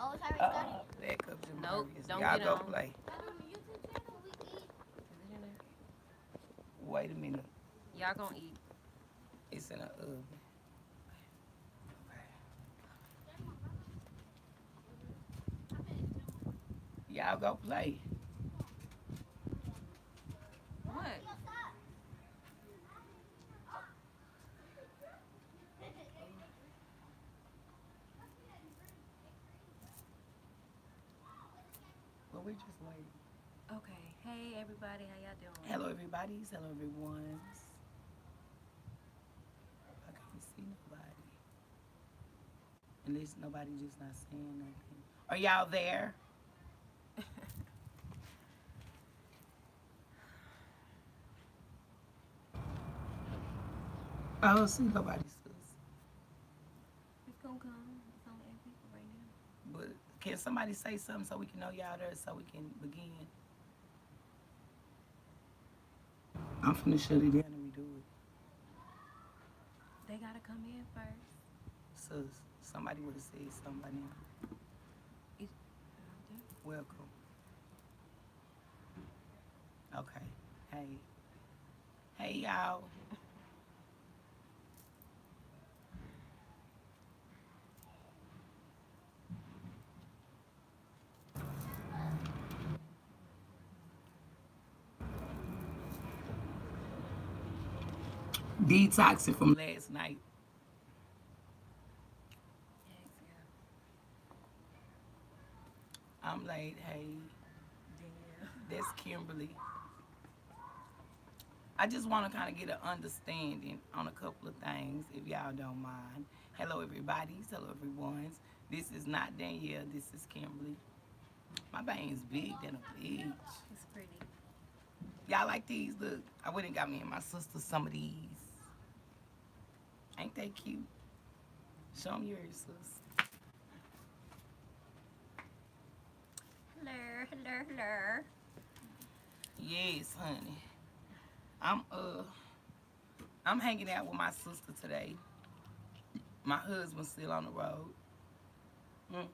Oh, it's already started? Back up, Nope, Jamarius. don't Y'all get go on. play. Not on the YouTube channel. We eat. Is it in there? Wait a minute. Y'all gonna eat. It's in the oven. Y'all go play. What? Well, we just wait. Okay. Hey everybody, how y'all doing? Hello, everybody. Hello, everyone. I can't see nobody. Unless nobody just not saying nothing. Are y'all there? I don't see nobody, sis. It's gonna come. It's only 8 people right now. But can somebody say something so we can know y'all there so we can begin? I'm finna shut it down and redo it. They gotta come in first. Sis, somebody would have said something by now. It's, Welcome. Okay. Hey. Hey, y'all. Detoxing from last night. yes, yeah. I'm late. Hey, Danielle. that's Kimberly. I just want to kind of get an understanding on a couple of things, if y'all don't mind. Hello, everybody. Hello, everyone's. This is not Danielle. This is Kimberly. My veins big than a bitch. It's pretty. Y'all like these? Look, I went and got me and my sister some of these. Ain't they cute? Show them yours, sis. Hello, hello, hello. Yes, honey. I'm I'm hanging out with my sister today. My husband's still on the road. Mm.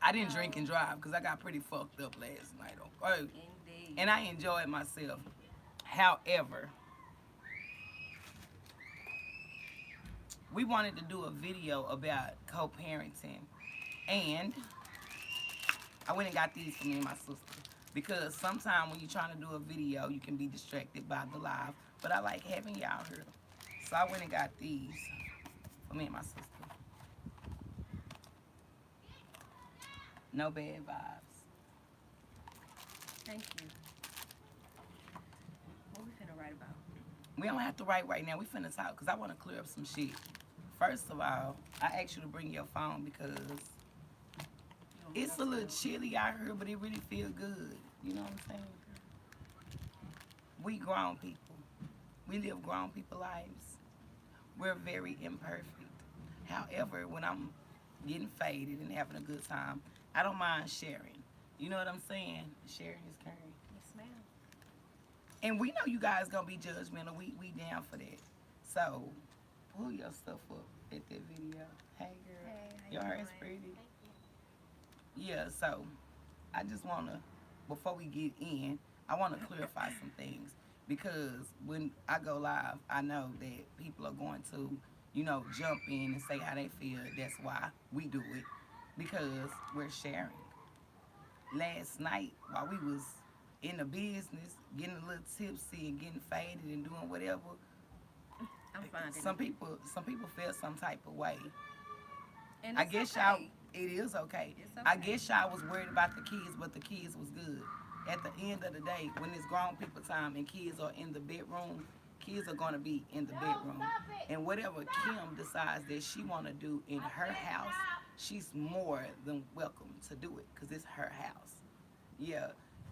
I didn't drink and drive because I got pretty fucked up last night, okay? Indeed. And I enjoyed myself. However, we wanted to do a video about co-parenting, and I went and got these for me and my sister because sometimes when you're trying to do a video, you can be distracted by the live. But I like having y'all here, so I went and got these for me and my sister. No bad vibes. Thank you. What we finna write about? We don't have to write right now. We finna talk because I want to clear up some shit. First of all, I asked you to bring your phone because it's a little chilly out here, but it really feel good. You know what I'm saying? We grown people. We live grown people lives. We're very imperfect. However, when I'm getting faded and having a good time, I don't mind sharing. You know what I'm saying? Sharing is caring. Yes, ma'am. And we know you guys gonna be judgmental. We down for that. So pull your stuff up at that video. Hey girl. Hey, how Your you hair is doing? pretty. Yeah, so I just wanna before we get in, I wanna clarify some things. Because when I go live, I know that people are going to, jump in and say how they feel. That's why we do it. Because we're sharing. Last night while we was in the business, getting a little tipsy and getting faded and doing whatever, I'm finding some people feel some type of way. And I it's guess y'all okay. it is okay. It's I okay. guess y'all was worried about the kids, but the kids was good. At the end of the day, when it's grown people time and kids are in the bedroom, kids are gonna be in the bedroom. And whatever Kim decides that she wanna do in her house, she's more than welcome to do it because it's her house. Yeah.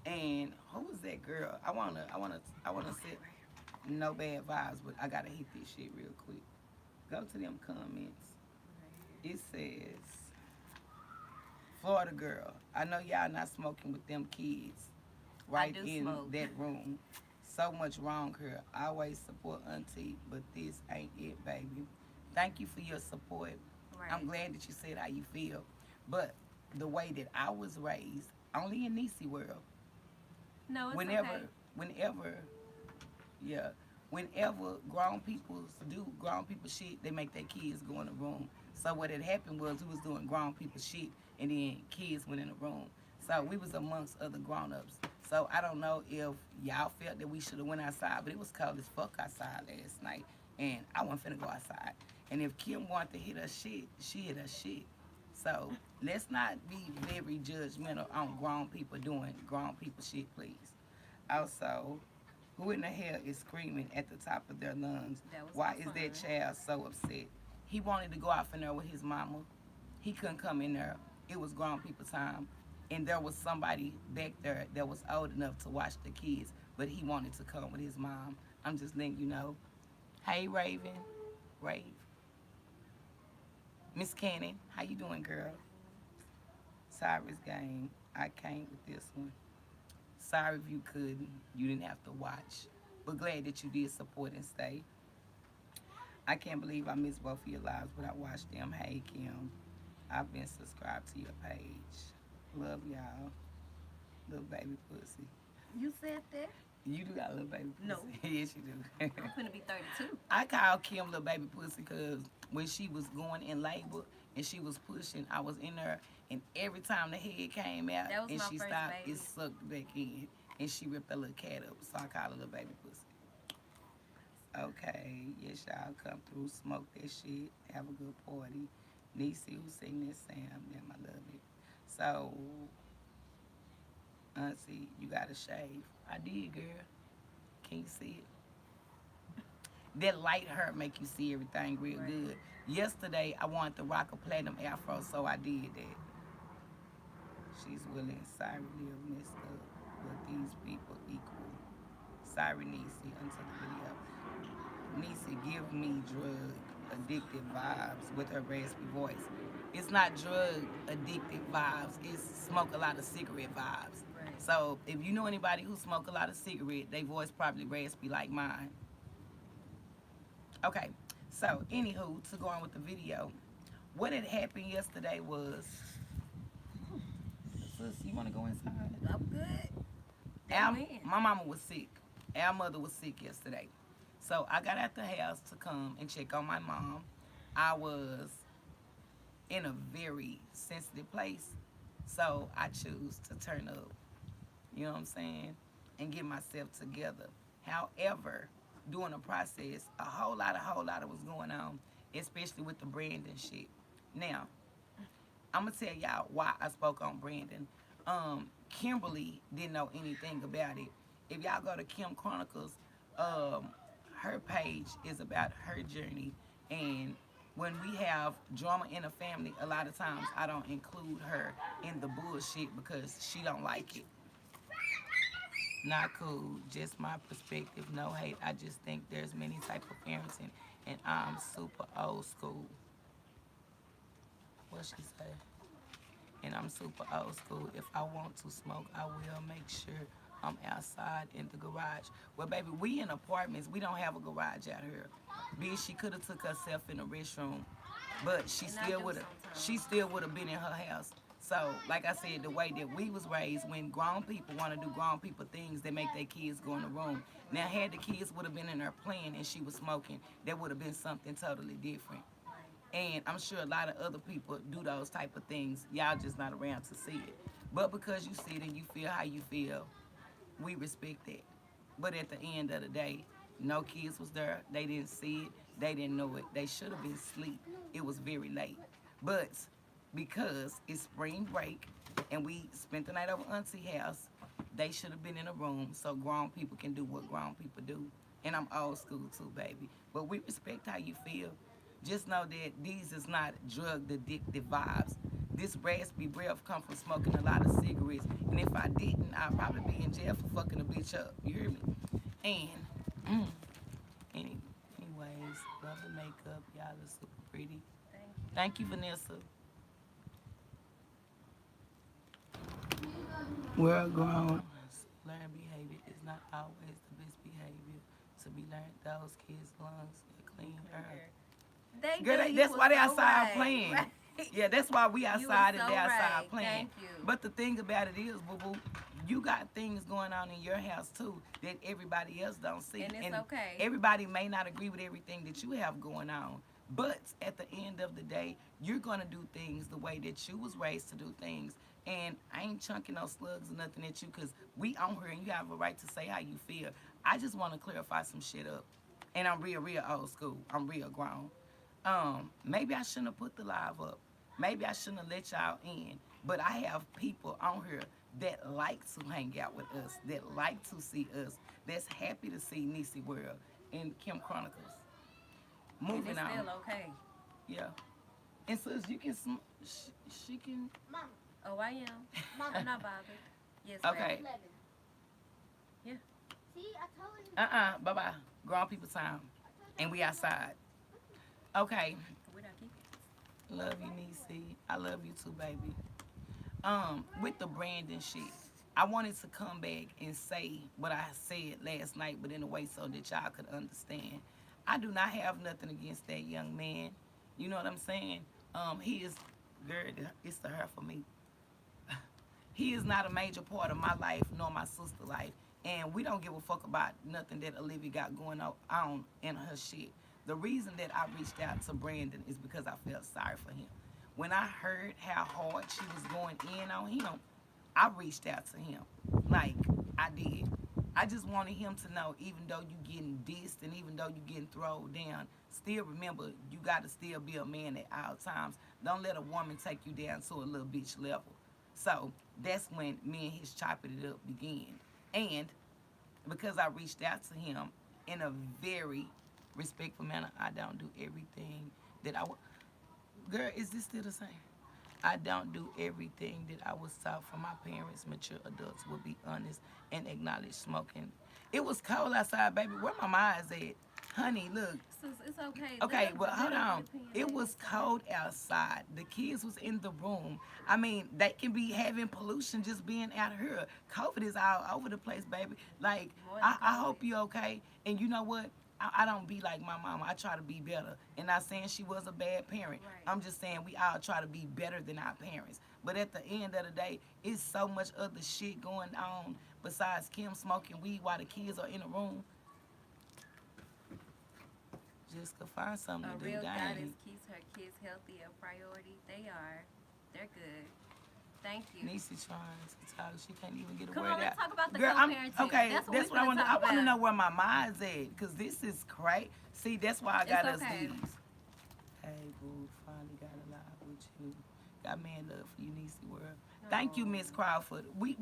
And who was that girl? I wanna say no bad vibes, but I gotta hit this shit real quick. Go to them comments. It says Florida girl. I know y'all not smoking with them kids I right do in smoke. that room. So much wrong here. I always support Auntie, but this ain't it, baby. Thank you for your support. Right. I'm glad that you said how you feel. But the way that I was raised, only in Niecy world, No, it's whenever, okay. whenever, yeah, whenever grown people do grown people shit, they make their kids go in the room. So what had happened was we was doing grown people shit, and then kids went in the room. So we was amongst other grown-ups. So I don't know if y'all felt that we should have went outside, but it was cold as fuck outside last night, and I wasn't finna go outside. And if Kim wanted to hit her shit, she hit her shit. So let's not be very judgmental on grown people doing grown people shit, please. Also, who in the hell is screaming at the top of their lungs? That was Why my is that son. child so upset? He wanted to go off in there with his mama. He couldn't come in there. It was grown people time. And there was somebody back there that was old enough to watch the kids, but he wanted to come with his mom. I'm just letting you know. Hey, Raven. Rave. Miss Cannon, how you doing, girl? Cyrus Game. I came with this one. Sorry if you couldn't. You didn't have to watch. But glad that you did support and stay. I can't believe I missed both of your lives, but I watched them. Hey, Kim. I've been subscribed to your page. Love y'all. Little baby pussy. You said that? You do got a little baby pussy. No. Yes, you do. I'm finna be 32. I call Kim little baby pussy because when she was going in labor and she was pushing, I was in there, and every time the head came out That was and my she first stopped, baby. it sucked back in, and she ripped her little cat up. So I call her little baby pussy. Okay, yes, y'all come through, smoke that shit, have a good party. Niecy, who sing this Sam, damn, I love it. So, Auntie, you got to shave. I did, girl. Can you see it? That light hair make you see everything real Right. good. Yesterday, I wanted to rock a platinum afro, so I did that. She's willing. Sorry, live messed up, but these people equal. Sorry, Niecy, until the video. Niecy, give me drug addicted vibes with her raspy voice. It's not drug addicted vibes. It's smoke a lot of cigarette vibes. Right. So if you know anybody who smoke a lot of cigarette, their voice probably raspy like mine. Okay, so anywho, to go on with the video, what had happened yesterday was, sis, you want to go inside? I'm good. My mama was sick. Our mother was sick yesterday. So I got out the house to come and check on my mom. I was in a very sensitive place. So I choose to turn up. You know what I'm saying? And get myself together. However, during the process, a whole lot was going on, especially with the Brandon shit. Now, I'm gonna tell y'all why I spoke on Brandon. Kimberly didn't know anything about it. If y'all go to Kim Chronicles, her page is about her journey. And when we have drama in a family, a lot of times I don't include her in the bullshit because she don't like it. Not cool, just my perspective, no hate. I just think there's many type of parenting, and I'm super old school. What she say? And I'm super old school. If I want to smoke, I will make sure I'm outside in the garage. Well, baby, we in apartments. We don't have a garage out here. Bitch, she could have took herself in the restroom, but she And I still do would have. sometimes. She still would have been in her house. So, like I said, the way that we was raised, when grown people want to do grown people things, they make their kids go in the room. Now, had the kids would have been in there playing and she was smoking, that would have been something totally different. And I'm sure a lot of other people do those type of things. Y'all just not around to see it. But because you see it and you feel how you feel, we respect that. But at the end of the day, no kids was there. They didn't see it. They didn't know it. They should have been asleep. It was very late. But because it's spring break and we spent the night over Auntie house, they should have been in a room so grown people can do what grown people do. And I'm old school too, baby. But we respect how you feel. Just know that these is not drug addictive vibes. This raspy breath come from smoking a lot of cigarettes. And if I didn't, I'd probably be in jail for fucking a bitch up. You hear me? And anyways, love the makeup. Y'all are super pretty. Thank you, Vanessa. We're grown. Learned behavior is not always the best be learned. Those kids' lungs get clean air. They Girl, do. You that's was why they so outside right. playing. Right. Yeah, that's why we You was outside and so they outside right. playing. Thank you. But the thing about it is, boo boo, you got things going on in your house too that everybody else don't see. And it's okay. Everybody may not agree with everything that you have going on. But at the end of the day, you're gonna do things the way that you was raised to do things. And I ain't chunking no slugs or nothing at you because we on here and you have a right to say how you feel. I just want to clarify some shit up. And I'm real old school. I'm real grown. Maybe I shouldn't have put the live up. Maybe I shouldn't have let y'all in. But I have people on here that like to hang out with us, that like to see us, that's happy to see Niecy World and Kim Chronicles. And Moving it's on. still okay. Yeah. And so you can, she can. Mom, Oh, I am. Mom, I'm not bothered. Yes, Okay. 11. Yeah. See, I told you. Bye-bye. Grown people time. And we outside. Okay. Where'd I keep it? Love you, Niecy. I love you too, baby. With the Brandon shit, I wanted to come back and say what I said last night, but in a way so that y'all could understand. I do not have nothing against that young man. You know what I'm saying? He is, girl, it's the her for me. He is not a major part of my life nor my sister's life. And we don't give a fuck about nothing that Olivia got going on in her shit. The reason that I reached out to Brandon is because I felt sorry for him. When I heard how hard she was going in on him, I reached out to him. Like, I did. I just wanted him to know, even though you getting dissed and even though you getting thrown down, still remember, you got to still be a man at all times. Don't let a woman take you down to a little bitch level. So that's when me and his chopping it up began. And because I reached out to him in a very respectful manner, I don't do everything that I would. Girl, is this still the same? I don't do everything that I was taught from my parents. Mature adults would be honest and acknowledge smoking. It was cold outside, baby. Where my mind's at? Honey, look. So it's okay. Okay, well, hold Let on. it depend. It was cold outside. The kids was in the room. I mean, they can be having pollution just being out here. COVID is all over the place, baby. Like, More than I COVID. hope you okay. And you know what? I don't be like my mama. I try to be better. And not saying she was a bad parent. Right. I'm just saying we all try to be better than our parents. But at the end of the day, it's so much other shit going on besides Kim smoking weed while the kids are in the room. Just could find something A to do. real Dang. goddess keeps her kids healthy a priority. They are. They're good. Thank you. Niecy trying to talk. She can't even get a Come word on, let's out. talk about the Girl, co-parenting. okay. That's what That's we what I finna want. I talk want to about. know where my mind's at, because this is crazy. See, that's why I got It's us okay. these. Hey, boo, finally got a live with you. Got man love for you, Niecy World. Thank you, Miss Crawford. We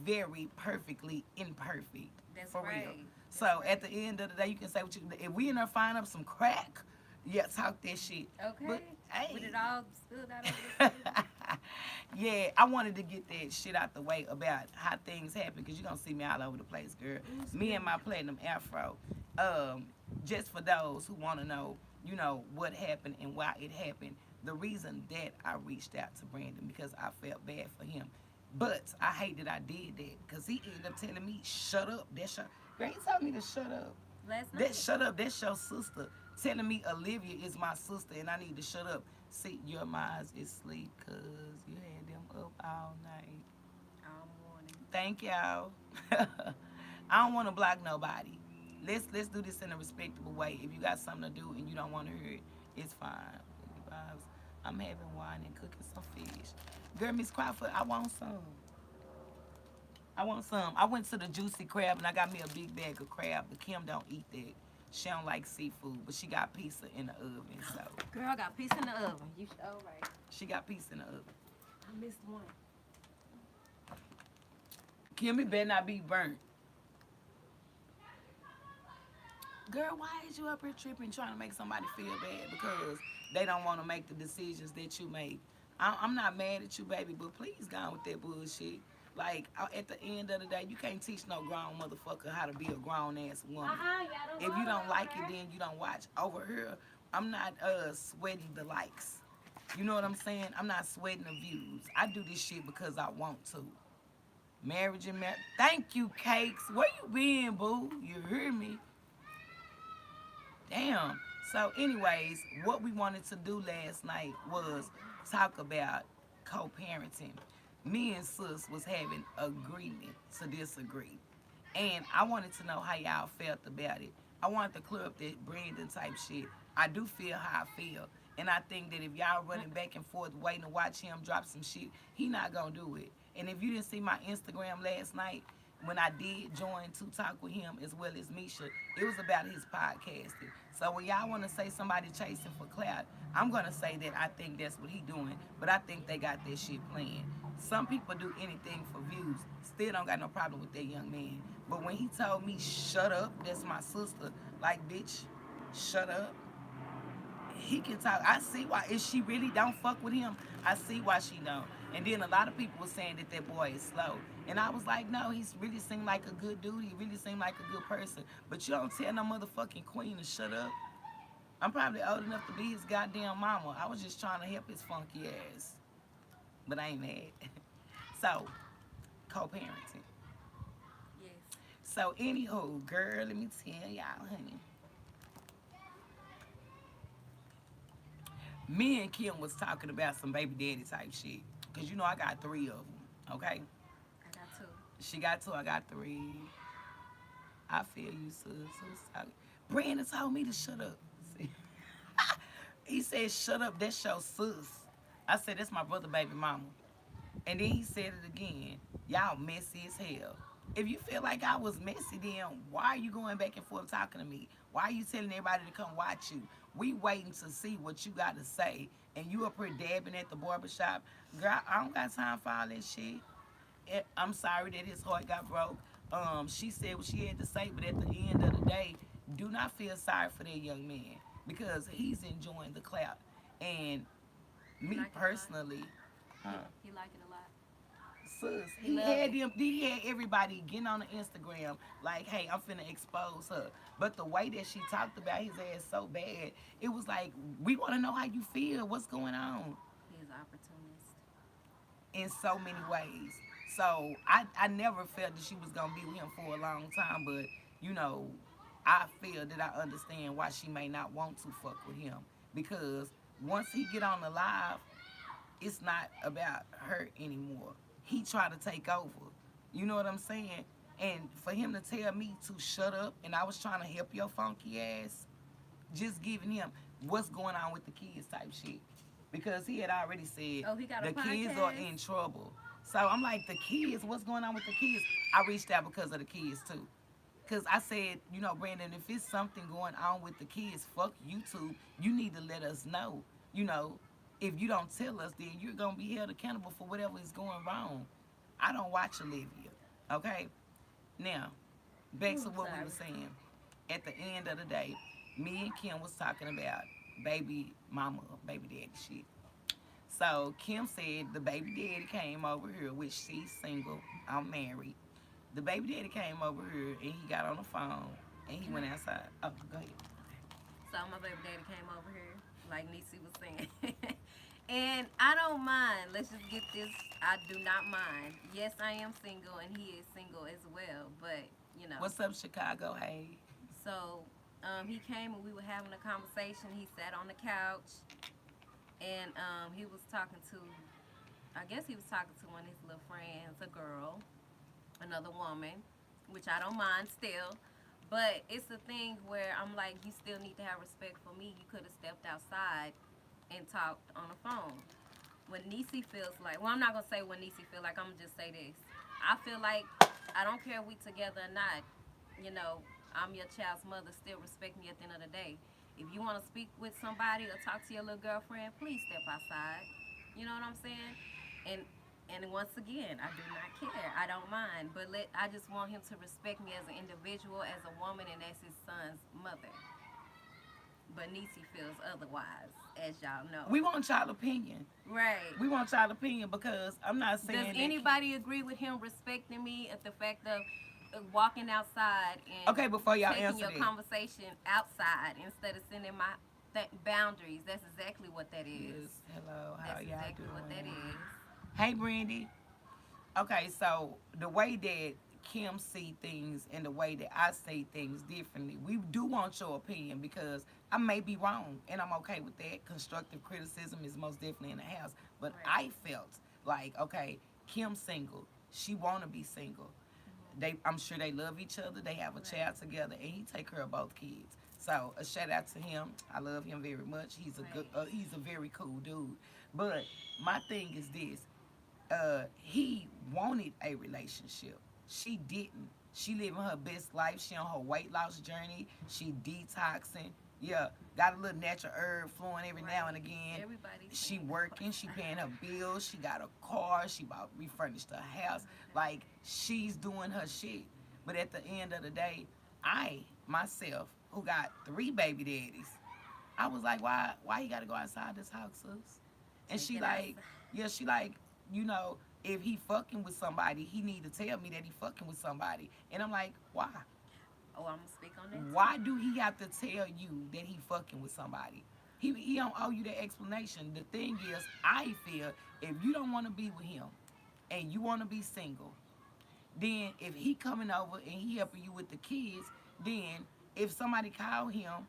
very perfectly imperfect. That's for right. real. That's So right. at the end of the day, you can say what you. If we in there find up some crack, yeah, talk that shit. Okay. But hey. With it all spilled out over the Yeah, I wanted to get that shit out the way about how things happen, because you're going to see me all over the place, girl. Me and my platinum afro. Just for those who want to know, you know, what happened and why it happened. The reason that I reached out to Brandon, because I felt bad for him. But I hate that I did that, because he ended up telling me, shut up. That's your... Girl, he told me to shut up. last night. That shut up, that's your sister. Telling me Olivia is my sister and I need to shut up. See, your minds is asleep because you had them up all night. All morning. Thank y'all. I don't want to block nobody. Let's do this in a respectable way. If you got something to do and you don't want to hear it, it's fine. I'm having wine and cooking some fish. Girl, Miss Crawford, I want some. I want some. I went to the Juicy Crab and I got me a big bag of crab, but Kim don't eat that. She don't like seafood, but she got pizza in the oven, so. Girl, I got peace in the oven. You all right. She got pizza in the oven. I missed one. Kim, it better not be burnt. Girl, why is you up here tripping trying to make somebody feel bad because they don't want to make the decisions that you make? I'm not mad at you, baby, but please go on with that bullshit. Like, at the end of the day, you can't teach no grown motherfucker how to be a grown-ass woman. If you don't like it, then you don't watch. Over here, I'm not sweating the likes. You know what I'm saying? I'm not sweating the views. I do this shit because I want to. Marriage and marriage. Thank you, Cakes. Where you been, boo? You hear me? Damn. So, anyways, what we wanted to do last night was talk about co-parenting. Me and sis was having agreement to disagree. And I wanted to know how y'all felt about it. I wanted to clear up that Brandon type shit. I do feel how I feel. And I think that if y'all running back and forth waiting to watch him drop some shit, he not gonna do it. And if you didn't see my Instagram last night, when I did join to talk with him as well as Misha, it was about his podcasting. So when y'all want to say somebody chasing for clout, I'm going to say that I think that's what he doing, but I think they got that shit planned. Some people do anything for views. Still don't got no problem with that young man. But when he told me, shut up, that's my sister, like, bitch, shut up. He can talk. I see why. If she really don't fuck with him, I see why she don't. And then a lot of people were saying that that boy is slow. And I was like, no, he's really seemed like a good dude. He really seemed like a good person. But you don't tell no motherfucking queen to shut up. I'm probably old enough to be his goddamn mama. I was just trying to help his funky ass. But I ain't mad. So, co-parenting. Yes. So, anywho, girl, let me tell y'all, honey. Me and Kim was talking about some baby daddy type shit. Because you know I got 3 of them, okay? I got 2. She got 2, I got 3. I feel you, sis. Who's talking? Brandon told me to shut up. See? He said, shut up, that's your sis. I said, that's my brother, baby mama. And then he said it again. Y'all messy as hell. If you feel like I was messy, then why are you going back and forth talking to me? Why are you telling everybody to come watch you? We waiting to see what you got to say. And you up here dabbing at the barbershop. Girl, I don't got time for all that shit. I'm sorry that his heart got broke. She said what she had to say, but at the end of the day, do not feel sorry for that young man because he's enjoying the clout. And me personally, He like it a lot. sis, he had everybody getting on the Instagram like, hey, I'm finna expose her. But the way that she talked about his ass so bad, it was like, we want to know how you feel. What's going on? He is an opportunist. In so many ways. So I never felt that she was gonna be with him for a long time, but you know, I feel that I understand why she may not want to fuck with him because once he get on the live, it's not about her anymore. He try to take over. You know what I'm saying? And for him to tell me to shut up, and I was trying to help your funky ass, just giving him what's going on with the kids type shit. Because he had already said Oh, he got a the kids podcast? are in trouble. So I'm like, the kids, what's going on with the kids? I reached out because of the kids too. Because I said, you know, Brandon, if it's something going on with the kids, fuck YouTube. You need to let us know. You know, if you don't tell us, then you're going to be held accountable for whatever is going wrong. I don't watch Olivia, okay? Now, back to what we were saying. At the end of the day, me and Kim was talking about baby mama, baby daddy shit. So Kim said the baby daddy came over here, which she's single, I'm married. The baby daddy came over here and he got on the phone and he went outside. Oh, go ahead. So my baby daddy came over here, like Niecy was saying. And I don't mind. Let's just get this. I do not mind. Yes, I am single and he is single as well. But, you know. What's up, Chicago? Hey. So he came and we were having a conversation. He sat on the couch and he was talking to, I guess he was talking to one of his little friends, a girl, another woman, which I don't mind still. But it's a thing where I'm like, you still need to have respect for me. You could have stepped outside and talked on the phone. When Niecy feels like, well, I'm not going to say when Niecy feel like, I'm going to just say this. I feel like, I don't care if we together or not, you know, I'm your child's mother, still respect me at the end of the day. If you want to speak with somebody or talk to your little girlfriend, please step outside. You know what I'm saying? And once again, I do not care. I don't mind. But I just want him to respect me as an individual, as a woman, and as his son's mother. But Niecy feels otherwise, as y'all know. We want y'all opinion. Right. We want y'all opinion because I'm not saying Does anybody agree with him respecting me at the fact of walking outside and okay, before y'all taking answer your that. conversation outside instead of sending my boundaries? That's exactly what that is. Yes. Hello, how That's y'all exactly doing? what that is. Hey, Brandy. Okay, so the way that Kim see things and the way that I say things differently. We do want your opinion because I may be wrong and I'm okay with that. Constructive criticism is most definitely in the house. But Right. I felt like, okay, Kim's single. She wanna be single. I'm sure they love each other. They have a child together, and he take care of both kids. So a shout out to him. I love him very much. He's a good. He's a very cool dude. But my thing is this: he wanted a relationship. She didn't. She living her best life. She on her weight loss journey. She detoxing. Yeah, got a little natural herb flowing every now and again. Everybody's She saying working, she paying her bills, she got a car, she bought refurnished her house. Like she's doing her shit. But at the end of the day, I myself, who got 3 baby daddies, I was like, why you gotta go outside this house, sis? And she Take it like, outside. yeah, she like, you know, if he fucking with somebody, he need to tell me that he fucking with somebody. And I'm like, why? Oh, I'm gonna speak on that. Why do he have to tell you that he fucking with somebody? He don't owe you that explanation. The thing is, I feel if you don't want to be with him and you want to be single, then if he coming over and he helping you with the kids, then if somebody call him,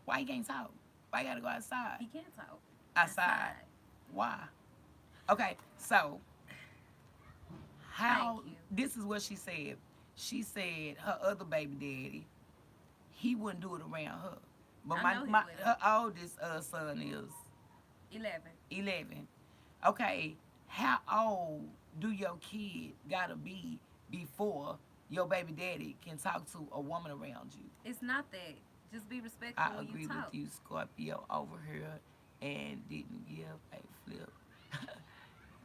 why he can't talk? Why you gotta go outside? He can't talk. Outside. Why? Okay, so how? Thank you. This is what she said. She said her other baby daddy, he wouldn't do it around her. But I know he my wouldn't. her oldest son is 11. 11. Okay, how old do your kid gotta be before your baby daddy can talk to a woman around you? It's not that. Just be respectful I when agree you with talk. you, Scorpio, over here, and didn't give a flip.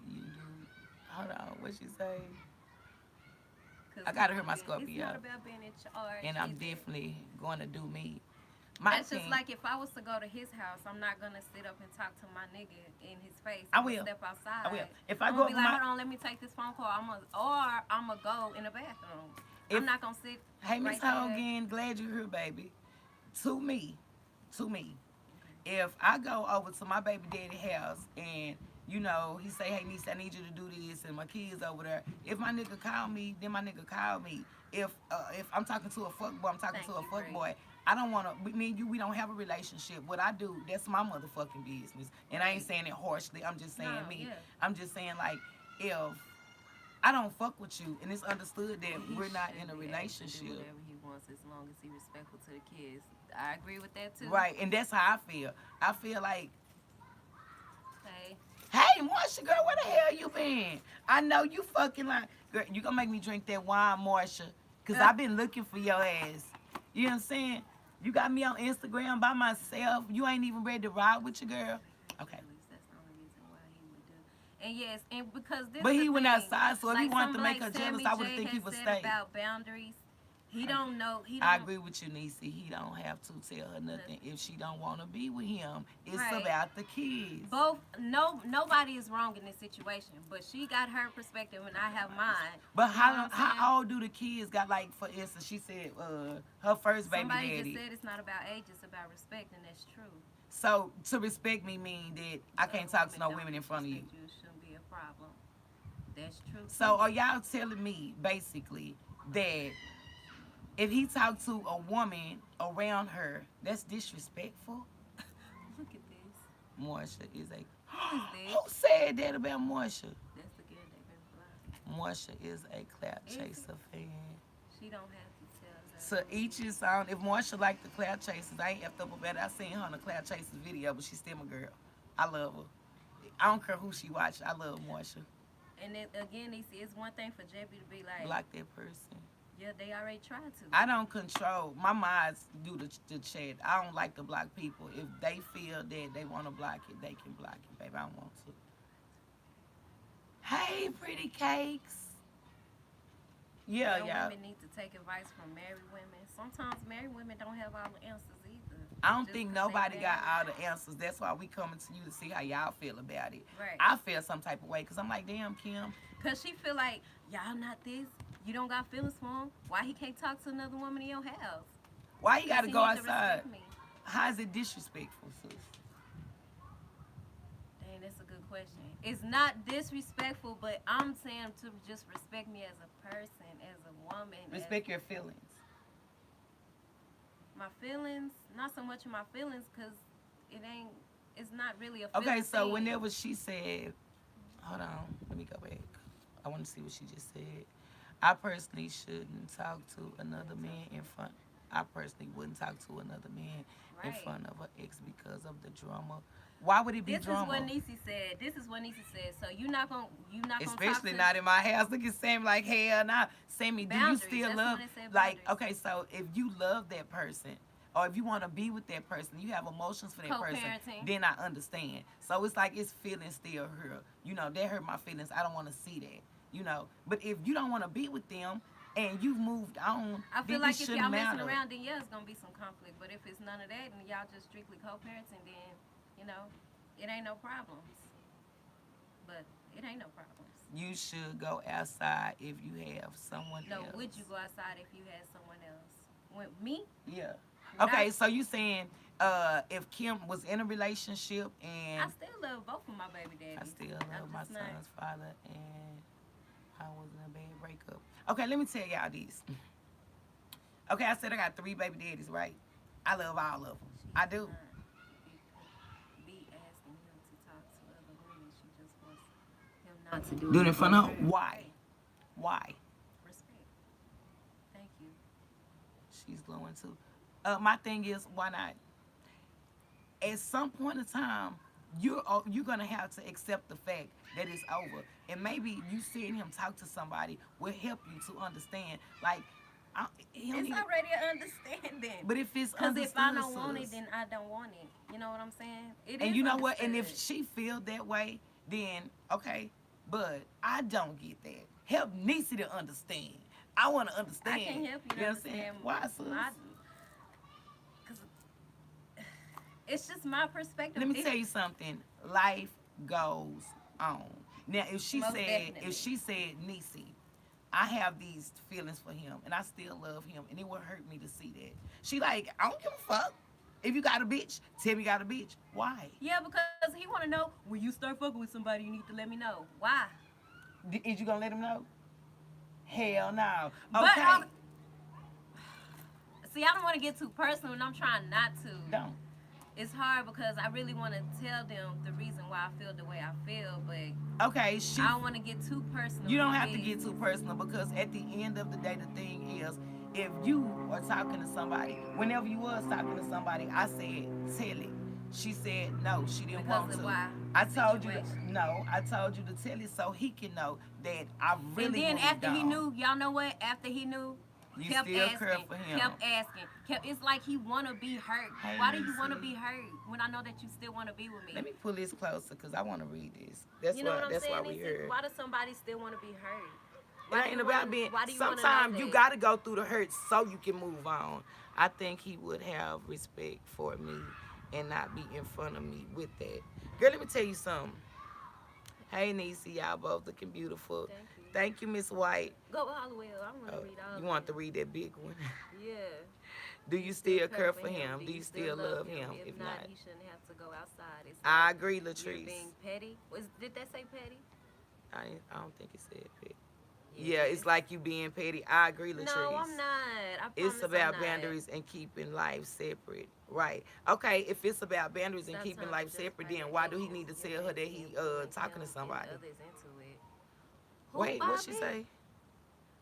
You do. Hold on, what she say? 'Cause I gotta hear my It's Scorpio. not about being in charge. And I'm is it? definitely going to do me. My That's thing, just like if I was to go to his house, I'm not gonna sit up and talk to my nigga in his face. I I'ma will. step outside. I will. If I I'm go gonna be over like, my, hold on, let me take this phone call. I'm gonna go in the bathroom. If- I'm not gonna sit. hey Miss right there. Hogan, glad you're here, baby. To me, if I go over to my baby daddy house and you know he say, hey niece, I need you to do this, and my kids over there. If my nigga call me, then my nigga call me. If I'm talking to a fuck boy, I'm talking Thank to a you, fuck Bree. boy. I don't want to. Me and you, we don't have a relationship. What I do, that's my motherfucking business. And I ain't Right. saying it harshly. I'm just saying No, me. yeah. I'm just saying like if I don't fuck with you, and it's understood that He we're not should in a be able to do relationship. whatever he wants as long as he's respectful to the kids. I agree with that too. Right, and that's how I feel. I feel like, Hey, hey, Marsha, girl, where the hell you been? I know you fucking like, girl, you gonna make me drink that wine, Marsha, because I've been looking for your ass. You know what I'm saying? You got me on Instagram by myself. You ain't even ready to ride with your girl. Okay. at least that's the only reason why he would do. And yes, and because this. But the he went thing, outside, so if he like wanted to some make her like jealous, Sammy I would J think he has would said stay. about boundaries. He don't know. He don't. I agree with you, Niecy. He don't have to tell her nothing if she don't want to be with him. It's Right. about the kids. Both nobody is wrong in this situation, but she got her perspective and I have mine. But You know what I'm saying? how old do the kids got? Like for instance, she said her first baby Somebody daddy. just said it's not about age, it's about respect, and that's true. So to respect me mean that I can't talk to no women in front of you. You shouldn't be a problem. That's true. So are y'all telling me basically that if he talked to a woman around her, that's disrespectful? Look at this. Marsha is a. Who is this? Who said that about Marsha? That's the girl they've been flying. Marsha is a Clout Is it? Chaser fan. She don't have to tell So that. each his own. If Marsha like the Clout Chasers, I ain't effed up about it. I seen her on the Clout Chasers video, but she's still my girl. I love her. I don't care who she watch. I love Marsha. And then again, it's one thing for JB to be like, Block that person. yeah, they already tried to. I don't control. My minds do the chat. I don't like to block people. If they feel that they want to block it, they can block it, baby. I don't want to. Hey, pretty cakes. Yeah, Young yeah. women need to take advice from married women. Sometimes married women don't have all the answers either. I don't Just think 'cause they nobody got married. all the answers. That's why we coming to you to see how y'all feel about it. Right. I feel some type of way because I'm like, damn, Kim. Cause she feel like y'all not this. You don't got feelings for him. Why he can't talk to another woman in your house? Why you got to He go need to respect outside? me. How is it disrespectful, sis? Dang, that's a good question. It's not disrespectful, but I'm saying to just respect me as a person, as a woman. Respect your feelings. My feelings, not so much of my feelings, because it's not really a feeling Okay, so thing. whenever she said, hold on, let me go back. I want to see what she just said. I personally shouldn't talk to another man in front. I personally wouldn't talk to another man in Right. front of her ex because of the drama. Why would it be This drama? is what Niecy said. So you're not gonna Especially talk not in my house. Look at Sammy like, hell nah. Sammy, do you Boundaries. still That's love, what it said, like, boundaries. okay, so if you love that person, or if you want to be with that person, you have emotions for that person, Co-parenting. then I understand. So it's like it's feelings still hurt. You know, that hurt my feelings. I don't want to see that. You know, but if you don't want to be with them and you've moved on, I feel then like it if shouldn't y'all matter. messing around, then yeah, it's gonna be some conflict. But if it's none of that and y'all just strictly co-parenting, then you know, it ain't no problems. But it ain't no problems. You should go outside if you have someone No, else. would you go outside if you had someone else? Me? Yeah. Not- Okay, so you saying if Kim was in a relationship and I still love both of my baby daddies. I still I'm love my just not- son's father, and I wasn't a bad breakup. Okay, let me tell y'all this. Okay, I said I got 3 baby daddies, right? I love all of them. I do. Be asking him to talk to other women. She just wants him not to do Do it it in front of her? her. Why? Why? Respect. Thank you. She's glowing too. My thing is, why not? At some point in time, you're gonna have to accept the fact that it's over, and maybe you seeing him talk to somebody will help you to understand. Like, he don't It's even- already an understanding. but if it's Because if I understood, don't want it, sis, then I don't want it. You know what I'm saying? It and is you know what? And if understood. she feel that way, then okay. But I don't get that. Help Niecy to understand. I want to understand. I can help you to know what I'm saying? understand. Why, sis? Because it's just my perspective. Let me tell you something. Life goes on. Now, if she Most said, definitely. Niecy, I have these feelings for him, and I still love him, and it would hurt me to see that. She like, I don't give a fuck. If you got a bitch, tell me you got a bitch. Why? Yeah, because he want to know, when you start fucking with somebody, you need to let me know. Why? Is you gonna let him know? Hell no. But Okay. see, I don't want to get too personal, and I'm trying not to. Don't. It's hard because I really want to tell them the reason why I feel the way I feel, but Okay, I don't want to get too personal. you don't with have to it. get too personal, because at the end of the day, the thing is, if you are talking to somebody, whenever you was talking to somebody, I said, tell it. She said no, she didn't Because want of to. why? I told you Situation. I told you to tell it so he can know that I really And then moved after he on. knew, y'all know what? After he knew, You kept still asking, care for him. kept asking, it's like he wanna be hurt. Hey, Why do you wanna Lucy. be hurt when I know that you still wanna be with me? Let me pull this closer because I want to read this. That's you know what I'm that's saying? why we It's- heard. Why does somebody still wanna be hurt? It ain't about being. Why do you wanna know Sometimes you that? gotta go through the hurt so you can move on. I think he would have respect for me and not be in front of me with that. Girl, let me tell you something. Hey, Niecy, y'all both looking beautiful. Thank you. Thank you, Miss White. Go all the way up. I wanna Oh, read all you of want to it. read that big one? Yeah. Do you still care for him? Do you still love him? If not, he shouldn't have to go outside. It's I like agree, you're Latrice. being petty. Did that say petty? I don't think it said petty. Yeah, it's like you being petty. I agree, Latrice. No, I'm not. I It's promise I'm about not. boundaries and keeping life separate. Right. Okay, if it's about boundaries and keeping Sometimes life just separate, bring then it why up do he and need to you tell her make that he influence talking to him and somebody? others into it. Who, Wait, what she Bobby? say?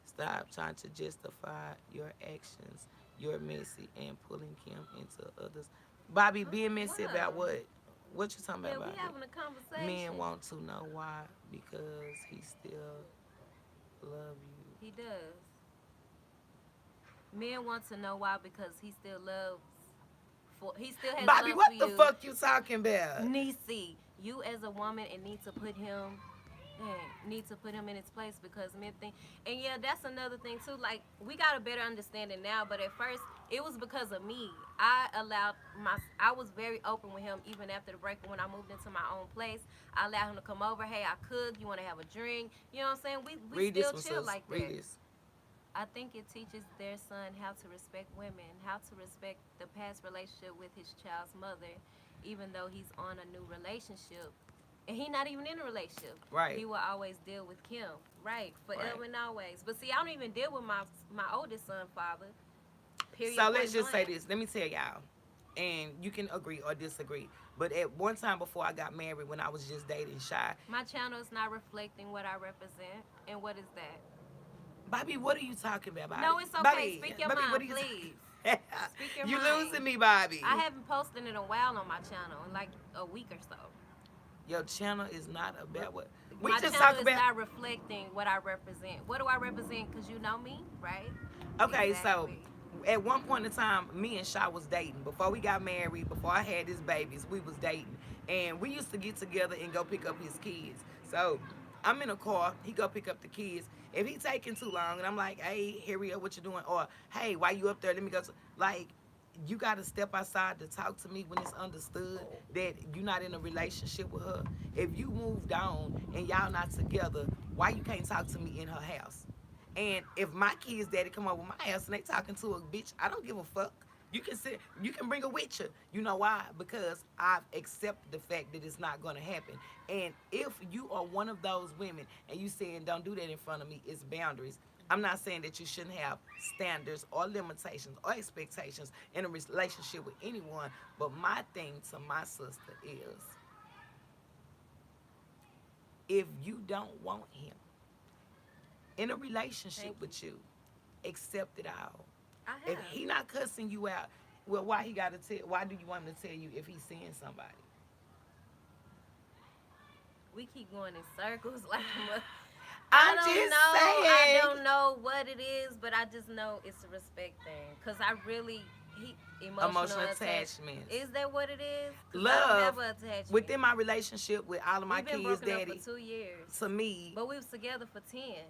Stop trying to justify your actions. You're messy and pulling Kim into others. Bobby, being messy Wow. about what? What you talking Yeah, about? we having a conversation. Men want to know why, because he still love you. He does. Men want to know why because he still loves. He still has Bobby, love what for the you. fuck you talking about? Niecy, you as a woman and need to put him in his place because men think, and yeah, that's another thing too. Like, we got a better understanding now, but at first it was because of me. I was very open with him even after the break. When I moved into my own place, I allowed him to come over. Hey, I cook. You want to have a drink? You know what I'm saying? We Read still this one, chill sis. like that. Read this. I think it teaches their son how to respect women, how to respect the past relationship with his child's mother, even though he's on a new relationship. And he not even in a relationship. Right. He will always deal with Kim. Right. Forever Right. and always. But see, I don't even deal with my oldest son father. Period. So let's point just say blank. this. Let me tell y'all, and you can agree or disagree. But at one time before I got married, when I was just dating Shy, My channel is not reflecting what I represent. And what is that? Bobby, what are you talking about, Bobby? No, it's okay. Bobby, Speak your Bobby, mind, what are you please. Speak your You mind. losing me, Bobby. I haven't posted in a while on my channel, in like a week or so. Your channel is not about what we My just channel talk is about. not reflecting what I represent. What do I represent? Because you know me, right? Okay, Exactly. so at one point in time, me and Shy was dating. Before we got married, before I had his babies, we was dating. And we used to get together and go pick up his kids. So I'm in a car, he go pick up the kids. If he taking too long and I'm like, hey, hurry up, what you doing? Or, hey, why you up there? Let me go. Like, you got to step outside to talk to me when it's understood that you're not in a relationship with her. If you moved on and y'all not together, why you can't talk to me in her house? And if my kids' daddy come over my house and they talking to a bitch, I don't give a fuck. You can sit, you can bring a with you. You know why? Because I've accepted the fact that it's not gonna happen. And if you are one of those women and you saying don't do that in front of me, it's boundaries. I'm not saying that you shouldn't have standards or limitations or expectations in a relationship with anyone, but my thing to my sister is if you don't want him in a relationship with you, accept it all. I If have. he not cussing you out, well, why he gotta tell? Why do you want him to tell you if he's seeing somebody? We keep going in circles like I'm I don't just know. saying. I don't know what it is, but I just know it's a respect thing. Cause I really emotional Attachments. Is that what it is? 'Cause I Love don't have an attachment. within my relationship with all of my We've been kids, broken up daddy. for 2 years, To me, but we was together for 10.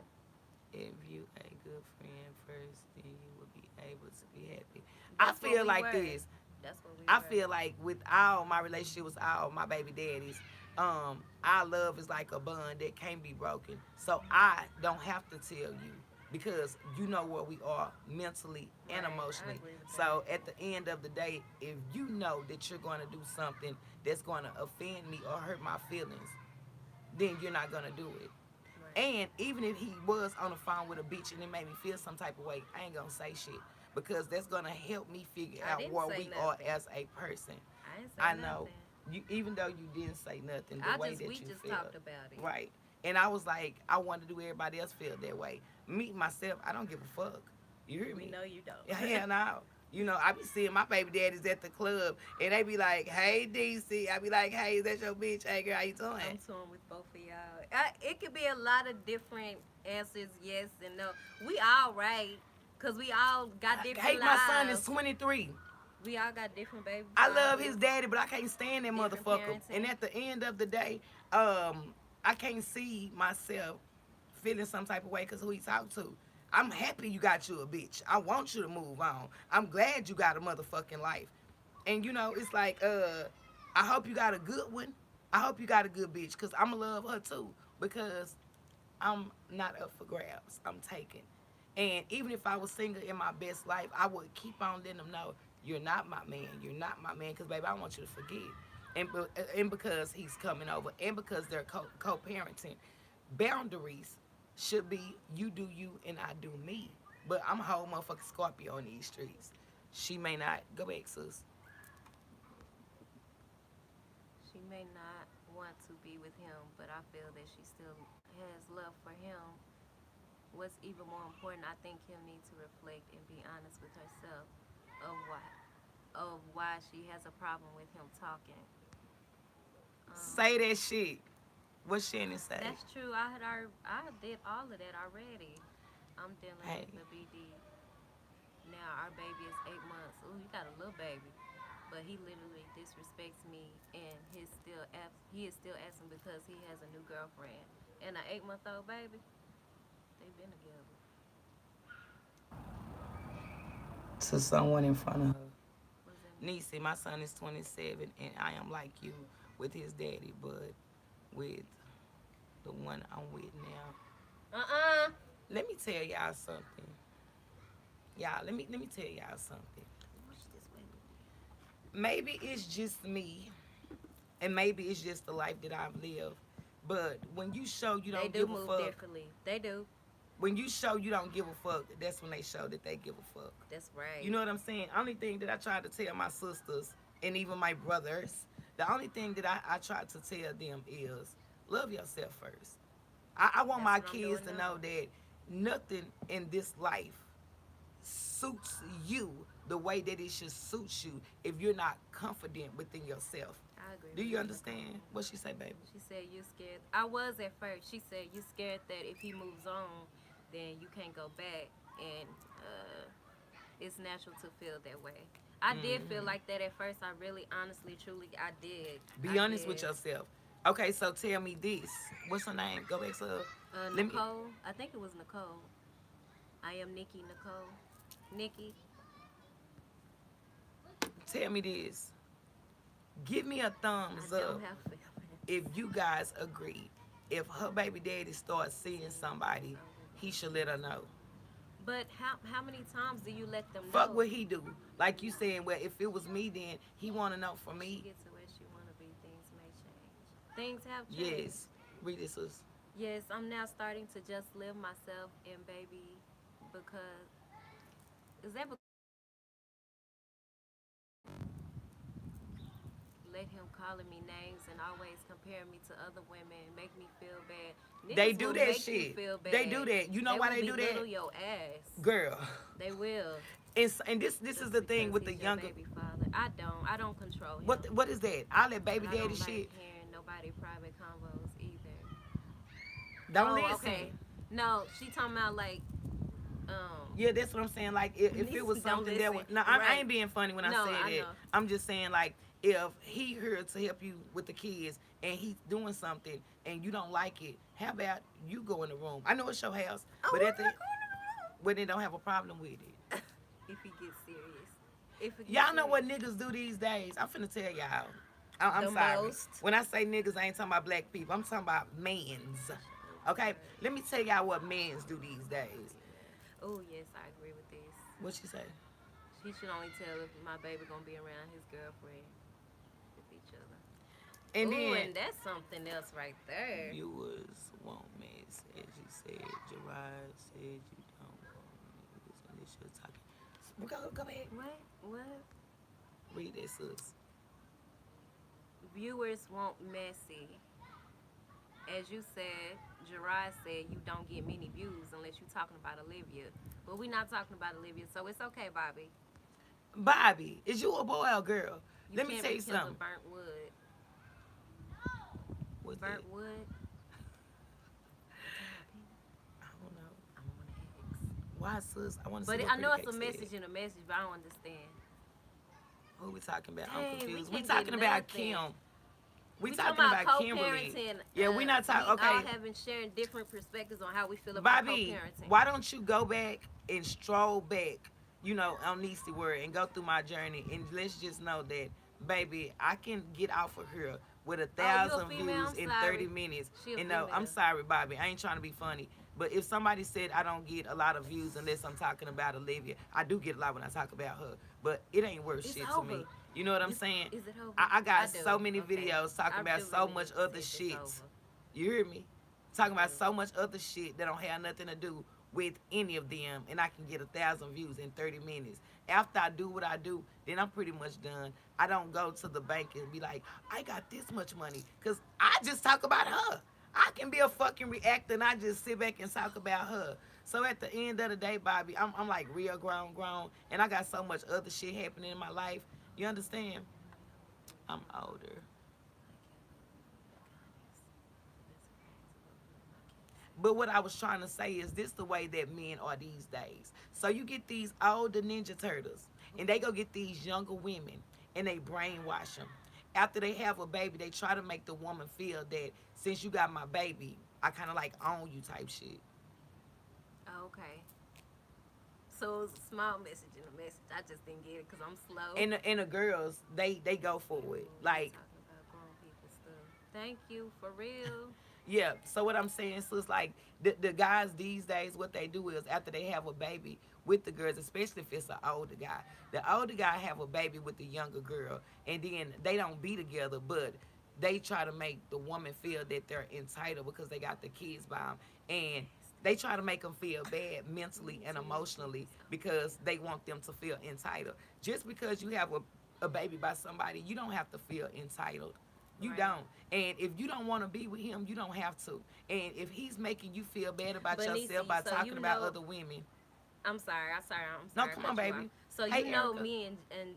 if you a good friend first, then you will be able to be happy. That's I what feel we like were. this. That's what we. I were. feel like with all my relationship with all my baby daddies, our love is like a bond that can't be broken. So I don't have to tell you because you know where we are mentally and Right, I emotionally. agree with So at the end of the day, if you know that you're going to do something that's going to offend me or hurt my feelings, then you're not going to do it. Right. And even if he was on the phone with a bitch and it made me feel some type of way, I ain't gonna say shit because that's gonna help me figure I out didn't where say we nothing. are as a person. I didn't say I know nothing. you, even though you didn't say nothing, the I way just that we you just feel, talked about it. right? And I was like, I wanted to do everybody else feel that way. Me myself, I don't give a fuck. You hear me? We know you don't. Yeah, no. You know, I be seeing my baby daddies at the club, and they be like, "Hey, DC." I be like, "Hey, is that your bitch? Hey, girl, how you doing?" I'm torn with both of y'all. It could be a lot of different answers, yes and no. We all right, cause we all got different Hey, lives. my son is 23. We all got different baby. I love fathers. his daddy, but I can't stand that Different motherfucker. parenting. And at the end of the day, I can't see myself feeling some type of way because who he talk to. I'm happy you got you a bitch. I want you to move on. I'm glad you got a motherfucking life. And you know, it's like, I hope you got a good one. I hope you got a good bitch because I'm going to love her too because I'm not up for grabs. I'm taken. And even if I was single in my best life, I would keep on letting them know, you're not my man. You're not my man because, baby, I want you to forget. And because he's coming over and because they're co-parenting, boundaries should be you do you and I do me. But I'm a whole motherfucking Scorpio on these streets. She may not. Go back, sis. She may not want to be with him, but I feel that she still has love for him. What's even more important, I think Kim needs to reflect and be honest with herself of why she has a problem with him talking. Say that shit. What Shannon say? That's true. I did all of that already. I'm dealing Hey. with the BD. Now our baby is 8 months. Ooh, you got a little baby. But he literally disrespects me, and he is still asking because he has a new girlfriend and an 8-month-old baby. They've been together. To someone in front of her. What does that mean? Niecy, my son is 27, and I am like you with his daddy, but with the one I'm with now. Let me tell y'all something. Y'all, let me tell y'all something. Maybe it's just me, and maybe it's just the life that I've lived. But when you show you They don't do give a move fuck, differently. They do. when you show you don't give a fuck, that's when they show that they give a fuck. That's right. You know what I'm saying? Only thing that I try to tell my sisters and even my brothers, the only thing that I try to tell them is love yourself first. I want my That's what I'm kids to doing know now. that nothing in this life suits you the way that it should suit you if you're not confident within yourself. I agree. Do with you understand what she say, baby? She said you scared. I was at first. She said you scared that if he moves on, then you can't go back, and it's natural to feel that way. I did feel like that at first. I really, honestly, truly, I did. Be I honest with did. yourself. Okay, so tell me this. What's her name? Go back to her. Let me- Nicole. I think it was Nicole. I am Nikki Nicole. Nikki. Tell me this. Give me a I thumbs up don't have feelings. if you guys agree. If her baby daddy starts seeing somebody, he should let her know. But how many times do you let them know? Fuck what he do. Like you saying, well, if it was me, then he want to know for She me. gets to where she want to be. Things may change. Things have changed. Yes. Read this, sis. Yes, I'm now starting to just live myself and baby because is that because let him calling me names and always comparing me to other women make me feel bad. They Niggas do will that make you shit. feel bad. They do that. You know why will they do belittle that? your ass. Girl. They will. And this Just is the thing because with the he's your younger. baby father. I don't control him. What is that? I let baby I daddy don't like shit. hearing nobody private convos either. Don't Oh, listen. okay. No, she talking about like Yeah, that's what I'm saying. Like, if it was Don't something that was... listen. No, I Right. ain't being funny when I No, say I that. know. I'm just saying, like, if he here to help you with the kids and he's doing something and you don't like it, how about you go in the room? I know it's your house, but at the... When they don't have a problem with it. if he gets serious. If it gets Y'all know what serious. niggas do these days. I'm finna tell y'all. I'm The sorry. most. When I say niggas, I ain't talking about black people. I'm talking about mans. Okay? Let me tell y'all what mans do these days. Oh yes, I agree with this. What she say? He should only tell if my baby gonna be around his girlfriend with each other. And Ooh, then... and that's something else right there. Viewers won't miss, as you said. Gerard said you don't want niggas when this you're talking. Go ahead. What? Read that, sis. Viewers want messy. As you said, Gerard said you don't get many views unless you're talking about Olivia. But we're not talking about Olivia, so it's okay, Bobby. Bobby, is you a boy or a girl? You Let me can't tell be you killing something. burnt wood. What's Burnt that? wood? I don't know. I want to ask. Why, sis? I want to see But what I know Pretty it's a Cake message said. in a message, but I don't understand. Who we talking about? I'm Dang, we confused. We can't talking get about nothing. Kim. We We talking about Kimberly. co-parenting. Yeah, we not talking. We all Okay, having sharing different perspectives on how we feel about Bobby, co-parenting. why don't you go back and stroll back, you know, on Niecy Word and go through my journey and let's just know that, baby, I can get off of here with 1,000 female? views I'm in sorry. 30 minutes. She a And no, I'm female. sorry, Bobby. I ain't trying to be funny. But if somebody said I don't get a lot of views unless I'm talking about Olivia, I do get a lot when I talk about her. But it ain't worth It's shit over. to me. You know what I'm saying? Is it over? I got do. so many Okay. videos talking I about do so really much need to other see if shit. it's over. You hear me? Talking about Mhm. so much other shit that don't have nothing to do with any of them, and I can get 1,000 views in 30 minutes. After I do what I do, then I'm pretty much done. I don't go to the bank and be like, I got this much money, because I just talk about her. I can be a fucking reactor and I just sit back and talk about her. So at the end of the day, Bobby, I'm like real grown, and I got so much other shit happening in my life. You understand? I'm older. But what I was trying to say is this the way that men are these days. So you get these older Ninja Turtles, and they go get these younger women, and they brainwash them. After they have a baby, they try to make the woman feel that since you got my baby, I kind of like own you type shit. Oh, okay. So it was a small message in a message. I just didn't get it because I'm slow. And the girls, they go for it. Ooh, Like, talking about grown people stuff. Thank you for real. yeah, so what I'm saying, so it's like the guys these days, what they do is after they have a baby with the girls, especially if it's an older guy, the older guy have a baby with the younger girl, and then they don't be together, but they try to make the woman feel that they're entitled because they got the kids by them, and they try to make them feel bad mentally and emotionally because they want them to feel entitled. Just because you have a baby by somebody, you don't have to feel entitled. You Right. don't. And if you don't want to be with him, you don't have to. And if he's making you feel bad about But yourself Niecy, by so talking you about know- other women, I'm sorry. No, I come cut on, you baby. off. So you Hey, know Erica. me and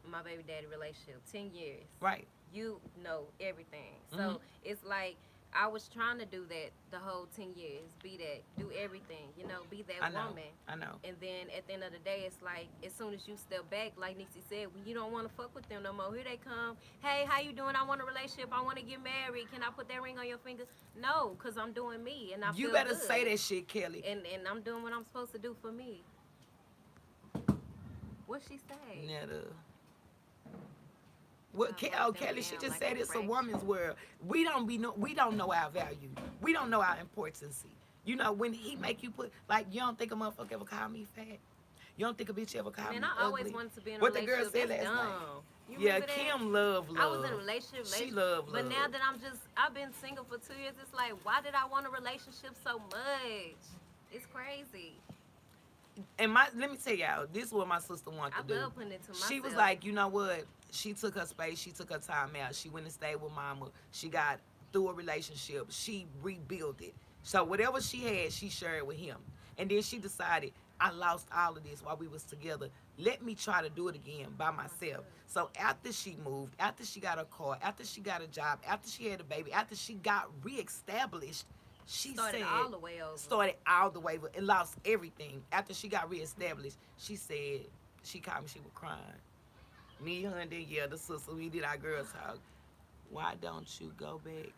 my baby daddy relationship 10 years. right? You know everything. So Mhm. it's like I was trying to do that the whole 10 years. Be that, do everything. You know, be that I know. woman. I know. And then at the end of the day, it's like as soon as you step back, like Niecy said, when you don't want to fuck with them no more, here they come. Hey, how you doing? I want a relationship. I want to get married. Can I put that ring on your finger? No, cause I'm doing me, and I You feel better good. say that shit, Kelly. And I'm doing what I'm supposed to do for me. What she say? Netta. What I oh walked them Kelly, she down just like said a it's a fraction. woman's world. We don't know our value. We don't know our importance. You know, when he make you put like you don't think a motherfucker ever call me fat. You don't think a bitch ever call Man, me I always ugly. wanted to be in a What the girl relationship. said That's last night. dumb. You Yeah, remember that? Kim love. I was in a relationship. She love. But now that I've been single for 2 years, it's like, why did I want a relationship so much? It's crazy. And let me tell y'all, this is what my sister wanted I to do. love putting it to myself. She was like, you know what? She took her space. She took her time out. She went and stayed with mama. She got through a relationship. She rebuilt it. So whatever she had, she shared with him. And then she decided, I lost all of this while we was together. Let me try to do it again by myself. So after she moved, after she got a car, after she got a job, after she had a baby, after she got reestablished, she started said, all the way over. started all the way and lost everything. After she got reestablished, she said, she called me, she was crying. Me, her, and then, yeah, the sister, we did our girl talk. Why don't you go back?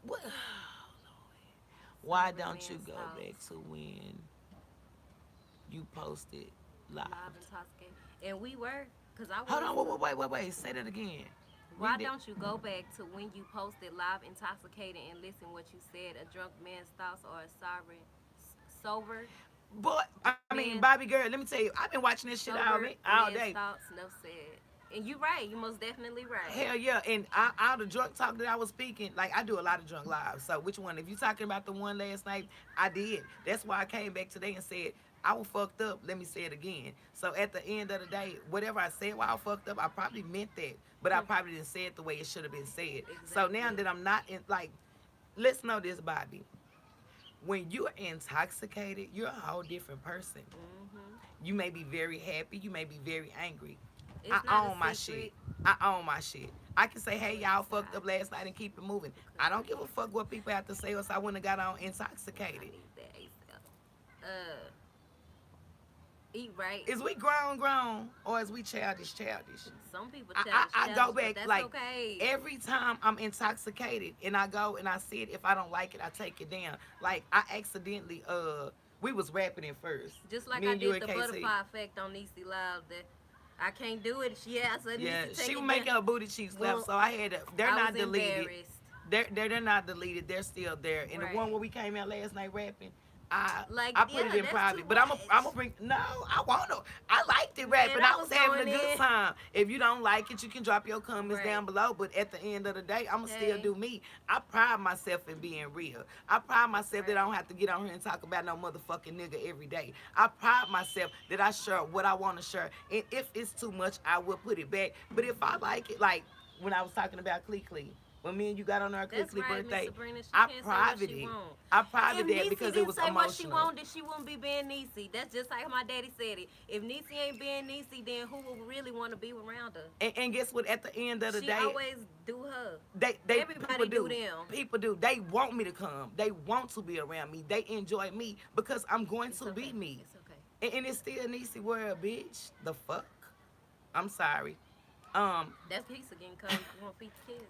What? Oh, Lord. Why don't you go back to when you posted live? Live intoxicated. And we were, because I was. Hold on, wait. Say that again. Why Read it. don't you go back to when you posted live intoxicated and listen what you said? A drunk man's thoughts or a sober Boy, I mean, Man. Bobby girl, let me tell you, I've been watching this shit all man's day. thoughts, no said. And you right. You most definitely right. Hell yeah, and all the drunk talk that I was speaking, like I do a lot of drunk lives. So which one? If you talking about the one last night, I did. That's why I came back today and said I was fucked up. Let me say it again. So at the end of the day, whatever I said while I was fucked up, I probably meant that, but I probably didn't say it the way it should have been said. So now Exactly. that I'm not in, like, let's know this, Bobby. When you're intoxicated, you're a whole different person. Mm-hmm. You may be very happy. You may be very angry. It's I not a own my secret. shit. I own my shit. I can say, hey, y'all fucked up last night and keep it moving. I don't give a fuck what people have to say, or else I wouldn't have got on I intoxicated. need that ASAP. Eat right. Is we grown, or is we childish? Some people I childish, go but back, that's like, okay. every time I'm intoxicated and I go and I see it, if I don't like it, I take it down. Like, I accidentally, we was rapping it first. Just like Me I and you did the and KC. butterfly effect on Niecy Loud that I can't do it. She asked her Yeah, Niecy take she it was making down. her booty cheeks left, Well, so I had to, they're I not was deleted. embarrassed. They're not deleted. They're still there. And Right. the one where we came out last night rapping, I Like, put yeah, it in that's private. too But I'm much. gonna bring. No, I want to. I liked it rapping. I I was was having a going good in. time. If you don't like it, you can drop your comments Right. down below. But at the end of the day, I'ma still Hey. do me. I pride myself in being real. I pride myself that I don't have to get on here and talk about no motherfucking nigga every day. I pride myself that I share what I want to share. And if it's too much, I will put it back. But if I like it, like when I was talking about Clee. When me and you got on our That's Clee right, Miss birthday, Sabrina. She I can't say what private she it. want. I private If that Niecy because it didn't was say what she emotional. wanted, she wouldn't be being Niecy. That's just like my daddy said it. If Niecy ain't being Niecy, then who would really want to be around her? And guess what? At the end of the She day, always do her. they everybody people do them. People do. They want me to come. They want to be around me. They enjoy me because I'm going It's to okay. be me. It's okay. And it's still Niecy world, bitch. The fuck? I'm sorry. That's pizza getting cut. You want to feed the kids?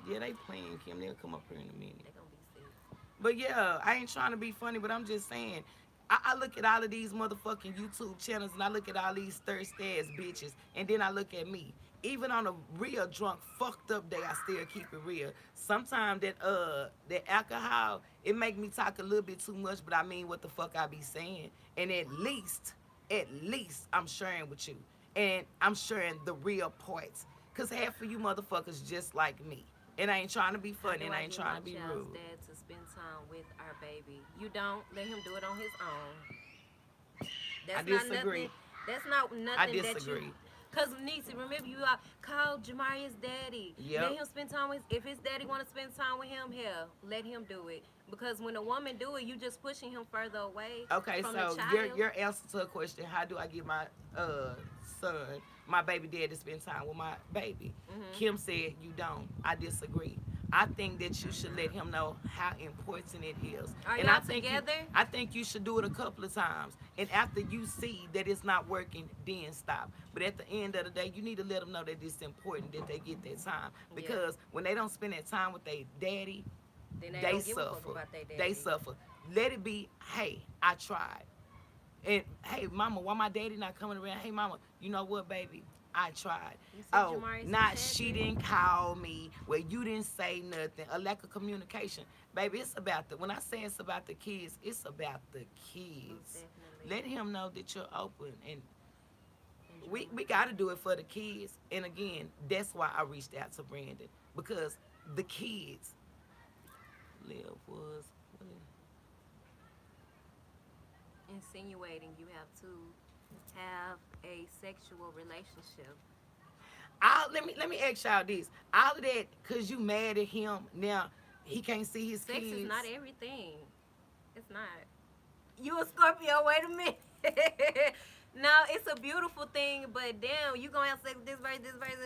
Yeah, they playing Kim. They'll come up here in a minute. They're gonna be sick. But yeah, I ain't trying to be funny, but I'm just saying. I look at all of these motherfucking YouTube channels and I look at all these thirsty ass bitches, and then I look at me. Even on a real drunk, fucked up day, I still keep it real. Sometimes that alcohol, it make me talk a little bit too much, but I mean what the fuck I be saying. And at least I'm sharing with you. And I'm sharing the real parts. Cause half of you motherfuckers just like me. And I ain't trying to be How funny do and I I ain't get trying my to be child's rude. dad to spend time with our baby? You don't let him do it on his own. I That's not disagree. nothing. That's not I nothing that you. disagree. Cause Niecy, remember you call Jamaria's daddy. Yep. Let him spend time with. If his daddy want to spend time with him, hell, let him do it. Because when a woman do it, you just pushing him further away Okay, from so the child. your answer to a question, how do I get my son, my baby dad to spend time with my baby? Mhm. Kim said you don't. I disagree. I think that you should let him know how important it is. Are And y'all I think together? I think you should do it a couple of times. And after you see that it's not working, then stop. But at the end of the day, you need to let them know that it's important that they get that time. Because when they don't spend that time with their daddy, Then they they don't give a fuck suffer. about their daddy. They suffer. Let it be, hey, I tried. And hey, mama, why my daddy not coming around? Hey, mama, you know what, baby? I tried. You see Oh, Jamari not said she that? didn't call me. Well, you didn't say nothing. A lack of communication, baby. It's about the. When I say it's about the kids, it's about the kids. Definitely. Let him know that you're open, and Enjoy. we got to do it for the kids. And again, that's why I reached out to Brandon, because the kids live was. Insinuating you have to have a sexual relationship. Let me ask y'all this. All of that, cause you mad at him now. He can't see his Sex kids. is not everything. It's not. You a Scorpio? Wait a minute. No, it's a beautiful thing, but damn, you gonna have sex with this person, this person.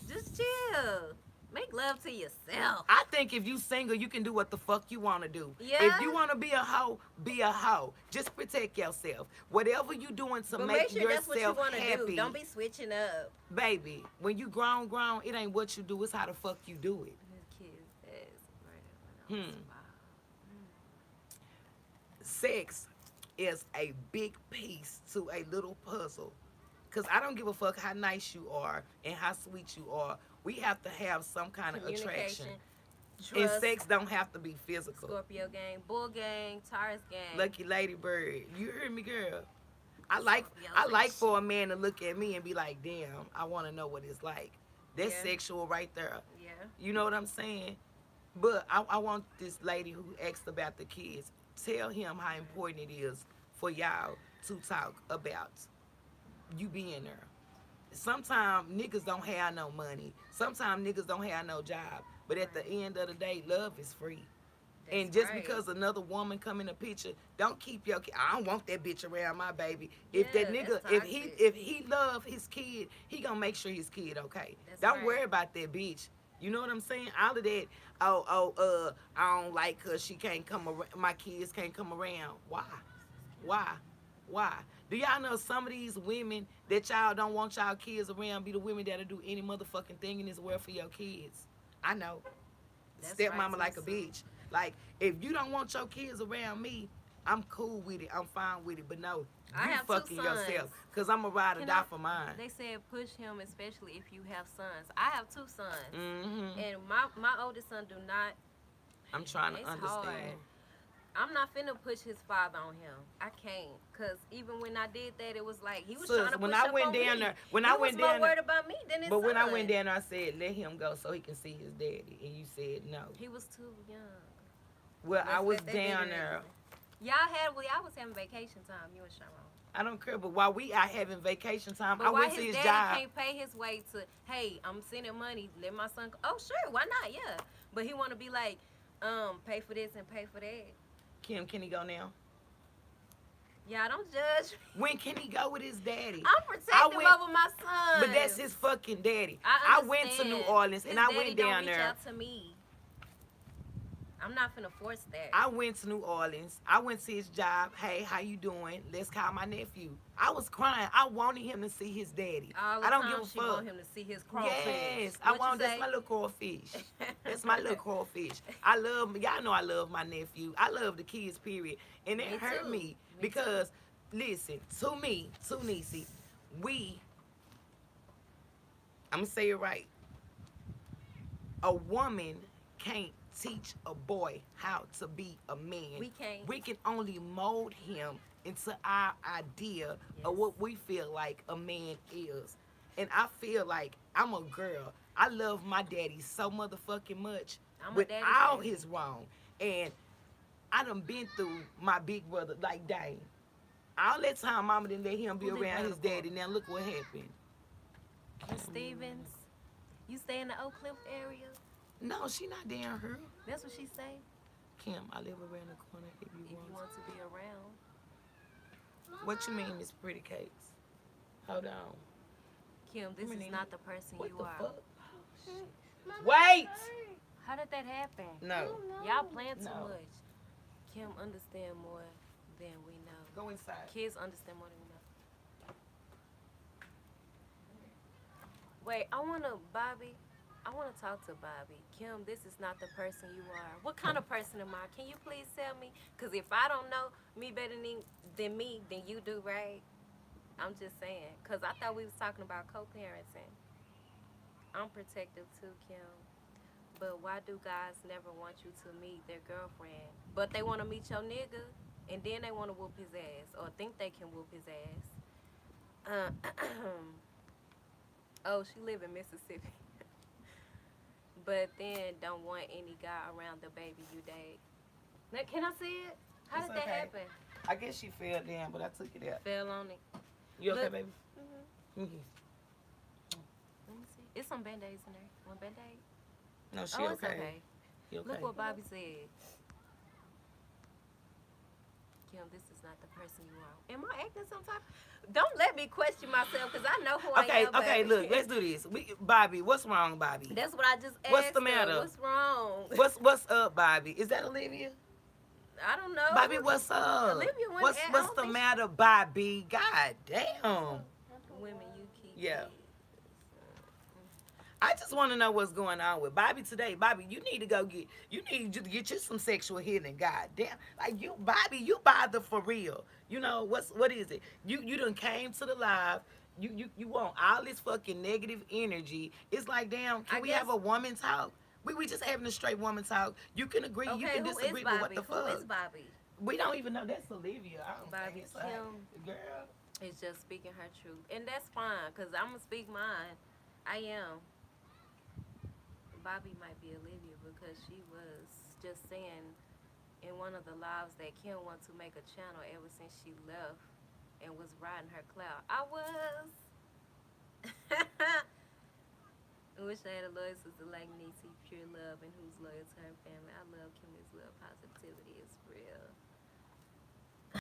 Just chill. Make love to yourself. I think if you single, you can do what the fuck you want to do. Yeah. If you want to be a hoe, be a hoe. Just protect yourself. Whatever you doing to But make make sure that's what you yourself want to happy, do. Don't be switching up. baby. When you grown, it ain't what you do. It's how the fuck you do it. His kids is murdered when I was Hmm. 5. Sex is a big piece to a little puzzle. Cause I don't give a fuck how nice you are and how sweet you are. We have to have some kind of attraction. And Trust, sex don't have to be physical. Scorpio gang, Bull gang, Taurus gang. Lucky Lady Bird, you heard me, girl. I like Scorpio. for a man to look at me and be like, damn, I want to know what it's like. That's Yeah. sexual right there. Yeah. You know what I'm saying? But I want this lady who asked about the kids, tell him how important it is for y'all to talk about you being there. Sometimes niggas don't have no money. Sometimes niggas don't have no job. But at the end of the day, love is free. And That's just right. because another woman come in the picture, don't keep your kid. I don't want that bitch around my baby. If that Yeah, nigga, that's if toxic. he love his kid, he gonna make sure his kid okay. That's Don't right. worry about that bitch. You know what I'm saying? All of that. I don't like her. She can't come around. My kids can't come around. Why? Why? Do y'all know some of these women that y'all don't want y'all kids around be the women that'll do any motherfucking thing in this world for your kids? I know. That's Step right, mama like a Tessa. bitch. Like, if you don't want your kids around me, I'm cool with it. I'm fine with it. But no, I you have two fucking sons. yourself. Because I'm going to ride or Can die I- for mine. They said push him, especially if you have sons. I have 2 sons, Mm-hmm. and my oldest son do not. I'm trying to It's understand. hard. I'm not finna push his father on him. I can't, cause even when I did that, it was like he was Sis, trying to push when I up went on down me. there- when he I was went more down worried about me than his But when I son. went down there, I said, let him go so he can see his daddy. And you said no. He was too young. Well, I Let's was let that down be there. the reason. Y'all was having vacation time. You and Sharon. I don't care. But while we out having vacation time, I But why went to his his daddy job. can't pay his way to? Hey, I'm sending money. Let my son. Oh, sure. Why not? Yeah. But he want to be like, pay for this and pay for that. Kim, can he go now? Y'all don't judge me. When can he go with his daddy? I'm protective went- over my son. But that's his fucking daddy. I went to New understand. Orleans His and I daddy went don't down reach there. out to me. I'm not finna force that. I went to New Orleans. I went to his job. Hey, how you doing? Let's call my nephew. I was crying. I wanted him to see his daddy. All the I don't time give a she fuck. want him to see his crawfish. Yes, I What want. you That's say? my little crawfish. That's my little crawfish. I love. Y'all know I love my nephew. I love the kids. Period. And it Me hurt too. me Me because, listen, to Niecy, I'm gonna say it right. A woman can't teach a boy how to be a man. We can't. We can only mold him into our idea Yes. of what we feel like a man is. And I feel like I'm a girl. I love my daddy so motherfucking much I'm a with daddy's all baby. his wrong. And I done been through my big brother, like, dang. All that time mama didn't let him be Who live around around his the corner? daddy. Now look what happened. Stevens, you stay in the Oak Cliff area? No, she not down here. That's what she say. Kim, I live around the corner if you If you want. want to be around. What you mean, Miss Pretty Cakes? Hold on. Kim, this Come is in. not the person What you the are. fuck? Mama, Wait! How did that happen? No. Y'all playing too No. much. Kim understand more than we know. Go inside. Kids understand more than we know. Wait, I want to talk to Bobby. Kim, this is not the person you are. What kind of person am I? Can you please tell me? Because if I don't know me better than you do, right? I'm just saying. Because I thought we was talking about co-parenting. I'm protective too, Kim. But why do guys never want you to meet their girlfriend? But they want to meet your nigga, and then they want to whoop his ass, or think they can whoop his ass. Oh, she live in Mississippi. But then don't want any guy around the baby you date. Now, can I see it? How It's did that okay. happen? I guess she fell down, but I took it out. Fell on it. You okay, Look. baby? Let me see. It's some band-aids in there. One band-aid? No, she Oh, it's okay. okay. You okay? Look what Bobby said. Kim, this is not the person you are. Am I acting some type? Don't let me question myself, because I know who I Okay, am. okay, baby. look, let's do this. Bobby, what's wrong, Bobby? That's what I just asked. What's the her. matter? What's wrong? What's up, Bobby? Is that Olivia? I don't know. Bobby, what's up? Olivia went What's at- I what's don't the think matter, Bobby? God damn. Women, you keep. Yeah. kids. I just want to know what's going on with Bobby today. Bobby, you need to get you some sexual healing. God damn, like you, Bobby, you bother for real. You know what is it? You done came to the live. You want all this fucking negative energy. It's like, damn, can I we guess- have a woman talk? We just having a straight woman talk. You can agree, you Okay, can who is disagree, but what Bobby? the fuck? Who is Bobby? We don't even know. That's Olivia. I don't Bobby think so. Kim. Girl. Is just speaking her truth, and that's fine. Cause I'm gonna speak mine. I am. Bobby might be Olivia because she was just saying in one of the lives that Kim wants to make a channel ever since she left and was riding her cloud. I was. I wish I had a loyal sister like Niecy, pure love, and who's loyal to her family. I love Kimmy's love. Positivity is real.